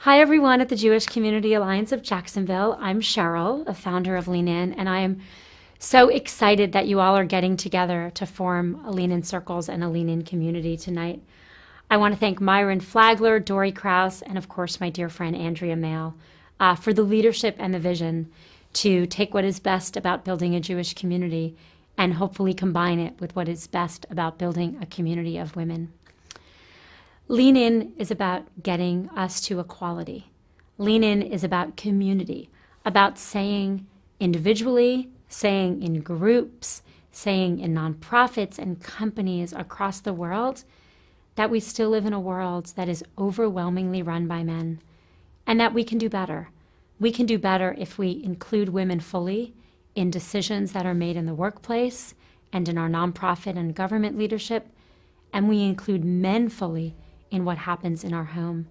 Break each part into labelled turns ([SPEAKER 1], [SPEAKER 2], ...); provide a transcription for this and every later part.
[SPEAKER 1] Hi, everyone at the Jewish Community Alliance of Jacksonville. I'm Cheryl, a founder of Lean In, and I am so excited that you all are getting together to form a Lean In Circles and a Lean In community tonight. I want to thank Myron Flagler, Dory Krause, and of course my dear friend Andrea Mail for the leadership and the vision to take what is best about building a Jewish community and hopefully combine it with what is best about building a community of women. Lean In is about getting us to equality. Lean In is about community, about saying individually, saying in groups, saying in nonprofits and companies across the world that we still live in a world that is overwhelmingly run by men and that we can do better. We can do better if we include women fully in decisions that are made in the workplace and in our nonprofit and government leadership, and we include men fully in what happens in our home.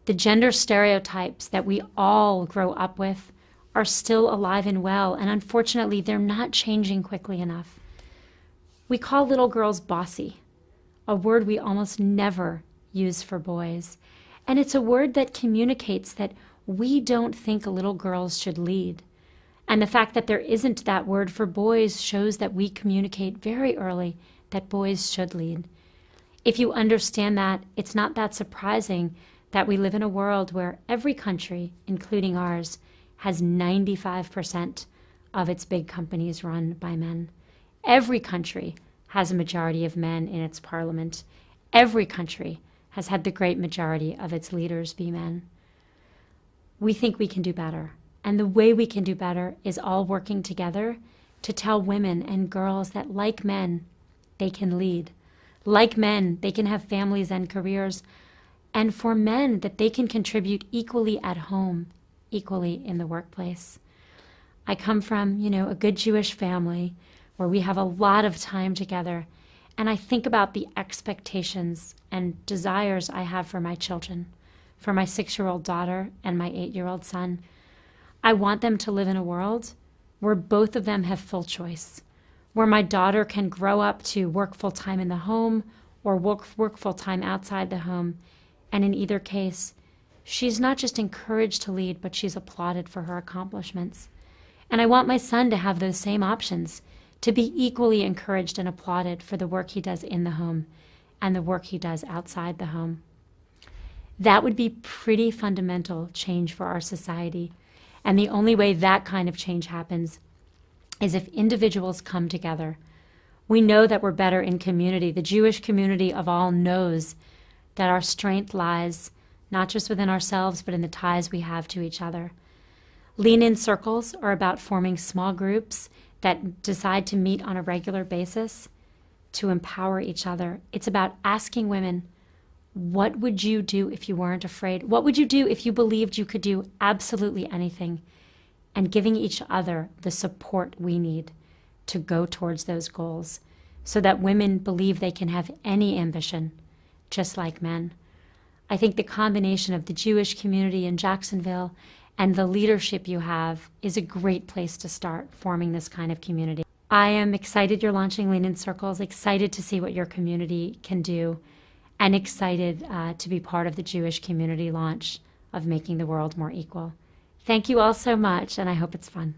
[SPEAKER 1] The gender stereotypes that we all grow up with are still alive and well, and unfortunately, they're not changing quickly enough. We call little girls bossy, a word we almost never use for boys. And it's a word that communicates that we don't think little girls should lead. And the fact that there isn't that word for boys shows that we communicate very early that boys should lead. If you understand that, it's not that surprising that we live in a world where every country, including ours, has 95% of its big companies run by men. Every country has a majority of men in its parliament. Every country has had the great majority of its leaders be men. We think we can do better. And the way we can do better is all working together to tell women and girls that, like men, they can lead. Like men, they can have families and careers. And for men, that they can contribute equally at home, equally in the workplace. I come from, a good Jewish family where we have a lot of time together. And I think about the expectations and desires I have for my children, for my 6-year-old daughter and my 8-year-old son. I want them to live in a world where both of them have full choice, where my daughter can grow up to work full-time in the home or work full-time outside the home. And in either case, she's not just encouraged to lead, but she's applauded for her accomplishments. And I want my son to have those same options, to be equally encouraged and applauded for the work he does in the home and the work he does outside the home. That would be pretty fundamental change for our society. And the only way that kind of change happens is if individuals come together. We know that we're better in community. The Jewish community of all knows that our strength lies not just within ourselves, but in the ties we have to each other. Lean In circles are about forming small groups that decide to meet on a regular basis to empower each other. It's about asking women, what would you do if you weren't afraid? What would you do if you believed you could do absolutely anything? And giving each other the support we need to go towards those goals so that women believe they can have any ambition, just like men. I think the combination of the Jewish community in Jacksonville and the leadership you have is a great place to start forming this kind of community. I am excited you're launching Lean In Circles, excited to see what your community can do, and excited to be part of the Jewish community launch of making the world more equal. Thank you all so much, and I hope it's fun.